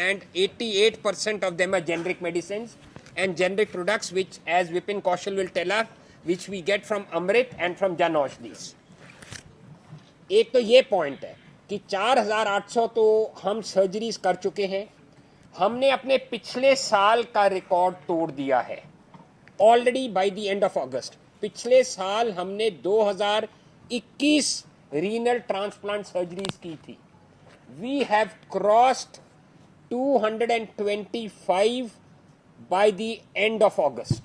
and 88% of them are generic medicines and generic products, which, as Vipin Kaushal will tell us, which we get from Amrit and from Jan Aushdis. एक तो ये point है कि 4800 तो हम surgeries कर चुके हैं. हमने अपने पिछले साल का रिकॉर्ड तोड़ दिया है already by the end of August. पिछले साल हमने 2021 रीनल ट्रांसप्लांट सर्जरीज की थी. We have crossed 225 by the end of August.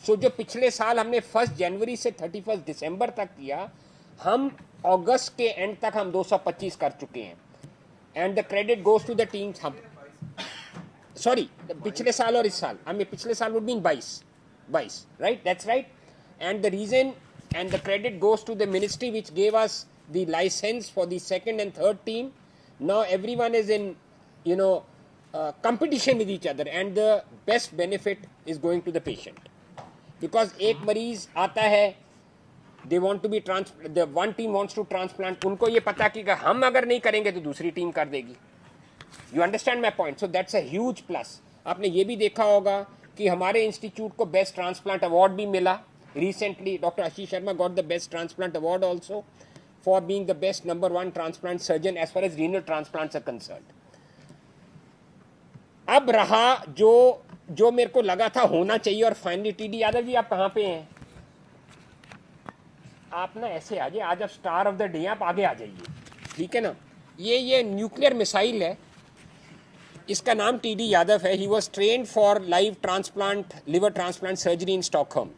So जो पिछले साल हमने 1 जनवरी से 31 दिसंबर तक किया, हम अगस्त के एंड तक हम 225 कर चुके हैं. And the credit goes to the teams. हम सॉरी, पिछले साल और इस साल, हमें पिछले साल would mean 22, right? That's right. And the reason and the credit goes to the ministry which gave us the licence for the second and third team. Now everyone is in competition with each other, and the best benefit is going to the patient, because एक मरीज आता है, they want to be the one team wants to transplant, उनको ये पता कि हम अगर नहीं करेंगे तो दूसरी टीम कर देगी. You understand my point? So that's a huge plus. आपने ये भी देखा होगा कि हमारे इंस्टीट्यूट को बेस्ट ट्रांसप्लांट अवार्ड भी मिला recently. Doctor Ashish Sharma got the best transplant award also for being the best number 1 transplant surgeon as far as renal transplants are concerned. अब रहा जो मेरे को लगा था होना चाहिए, और फाइनली टीडी यादव जी आप कहाँ पे हैं? आप ना ऐसे आ जाइए, आज आप स्टार ऑफ द डे, आप आगे आ जाइए, ठीक है ना. ये न्यूक्लियर मिसाइल है, इसका नाम टीडी यादव है. He was trained for live transplant liver transplant surgery in Stockholm.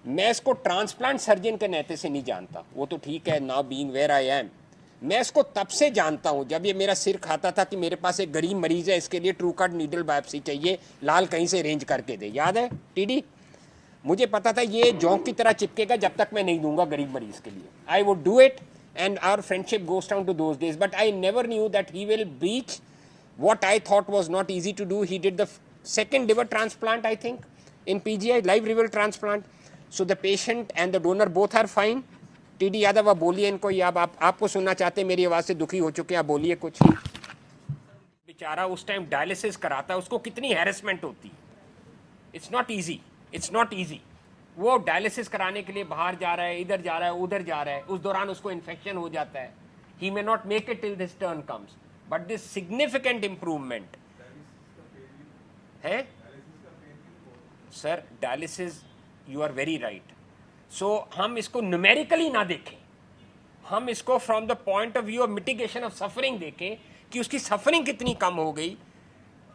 मैं इसको ट्रांसप्लांट सर्जन के नाते से नहीं जानता, वो तो ठीक है, now being where I am. मैं इसको तब से जानता हूं जब ये मेरा सिर खाता था कि मेरे पास एक गरीब मरीज है, इसके लिए ट्रू कट नीडल बायोप्सी चाहिए, लाल कहीं से अरेंज करके दे. याद है टीडी? मुझे पता था ये जौंक की तरह चिपकेगा जब तक मैं नहीं दूंगा गरीब मरीज के लिए. I would do it and our friendship goes down to those days, but I never knew that he will breach what I thought was not easy to do. He did the second liver transplant, I think, in PGI, live liver transplant. So the patient and the donor both are fine. TD Yadav आप बोलिए इनको, या आपको सुनना चाहते हैं? मेरी आवाज़ से दुखी हो चुके हैं, आप बोलिए कुछ. बेचारा उस टाइम डायलिसिस कराता है, उसको कितनी हैरेसमेंट होती है. It's not easy, it's not easy. वो डायलिसिस कराने के लिए बाहर जा रहा है, इधर जा रहा है, उधर जा रहा है, उस दौरान उसको इन्फेक्शन हो जाता है. He may not make it till this turn comes, but this significant improvement है sir. Dialysis, you are very right. So हम इसको न्यूमेरिकली ना देखें, हम इसको from the point of view of mitigation of suffering देखें कि उसकी सफरिंग कितनी कम हो गई.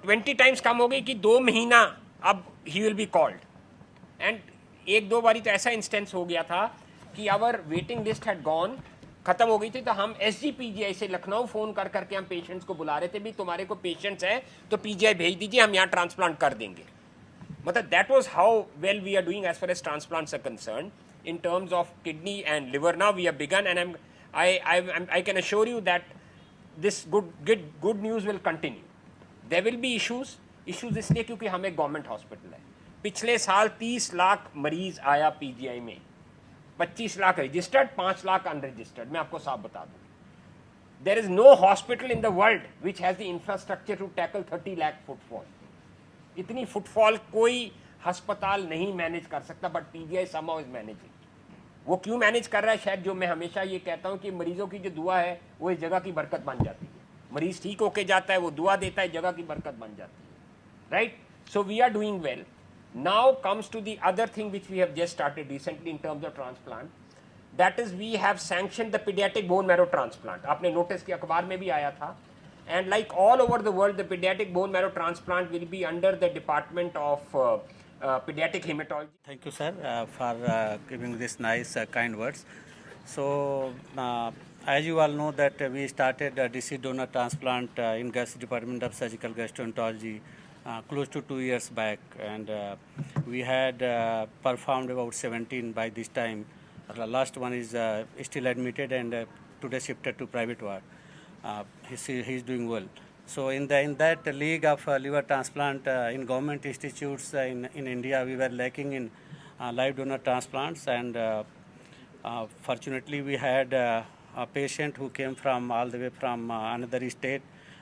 20 टाइम्स कम हो गई कि 2 महीना अब he will be called. And 1-2 बारी तो ऐसा इंस्टेंस हो गया था कि our waiting list had gone, खत्म हो गई थी, तो हम SGPGI से लखनऊ फोन कर करके हम पेशेंट्स को बुला रहे थे, भी तुम्हारे को पेशेंट्स है तो PGI भेज दीजिए, हम यहाँ ट्रांसप्लांट कर देंगे. मतलब that was how well we are doing as far as transplants are concerned in terms of kidney and liver. Now we have begun, and I can assure you that this good news will continue. There will be issues इसलिए क्योंकि हम एक government hospital है. पिछले साल 30 लाख मरीज आया PGI में, 25 लाख रजिस्टर्ड, 5 लाख अनरजिस्टर्ड. मैं आपको साफ बता दूं, there is no hospital in the world which has the infrastructure to tackle 30 lakh footfall. इतनी फुटफॉल कोई अस्पताल नहीं मैनेज कर सकता, but PGI somehow is managing. वो क्यों मैनेज कर रहा है? शायद जो मैं हमेशा ये कहता हूँ कि मरीजों की जो दुआ है वो इस जगह की बरकत बन जाती है. मरीज ठीक होके जाता है, वो दुआ देता है, जगह की बरकत बन जाती है, right? So we are doing well. Now comes to the other thing which we have just started recently in terms of transplant. That is we have sanctioned the paediatric bone marrow transplant. आपने notice किया, अखबार में भी आया था. And like all over the world, the pediatric bone marrow transplant will be under the Department of Pediatric Hematology. Thank you, sir, for giving this nice, kind words. So, as you all know, that we started deceased donor transplant in Department of Surgical Gastroenterology close to 2 years back, and we had performed about 17 by this time. The last one is still admitted and today shifted to private ward. He's doing well. So in that league of liver transplant in government institutes in India, we were lacking in live donor transplants, and fortunately we had a patient who came from all the way from another state,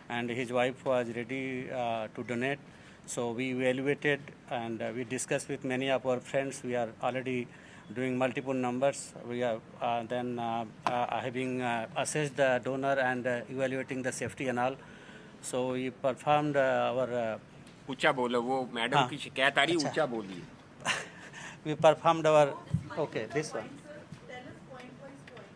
and his wife was ready to donate. So we evaluated and we discussed with many of our friends. We are already doing multiple numbers. We are then having assessed the donor and evaluating the safety and all. So we performed our ऊंचा बोलो, वो madam हाँ, की शिकायत आ रही है, अच्छा। ऊंचा बोलिए। we performed our okay this one. Tell us point by point.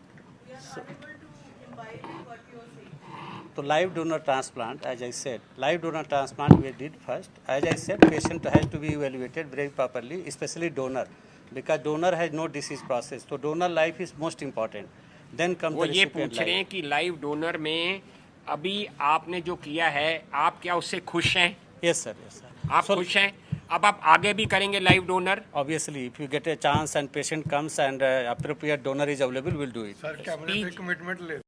We are unable to imbibe what you are saying. So live donor transplant, as I said, live donor transplant we did first. As I said, patient has to be evaluated very properly, especially donor, because donor has no disease process. So donor life is most important. Then comes वो the ये recipient पूछ रहे life. हैं कि live donor में अभी आपने जो किया है, आप क्या उससे खुश हैं? Yes, sir. Yes, sir. आप So खुश हैं? अब आप आगे भी करेंगे live donor? obviously, if you get a chance and patient comes and appropriate donor is available, we'll do it. Sir cabinet ने कमिटमेंट ले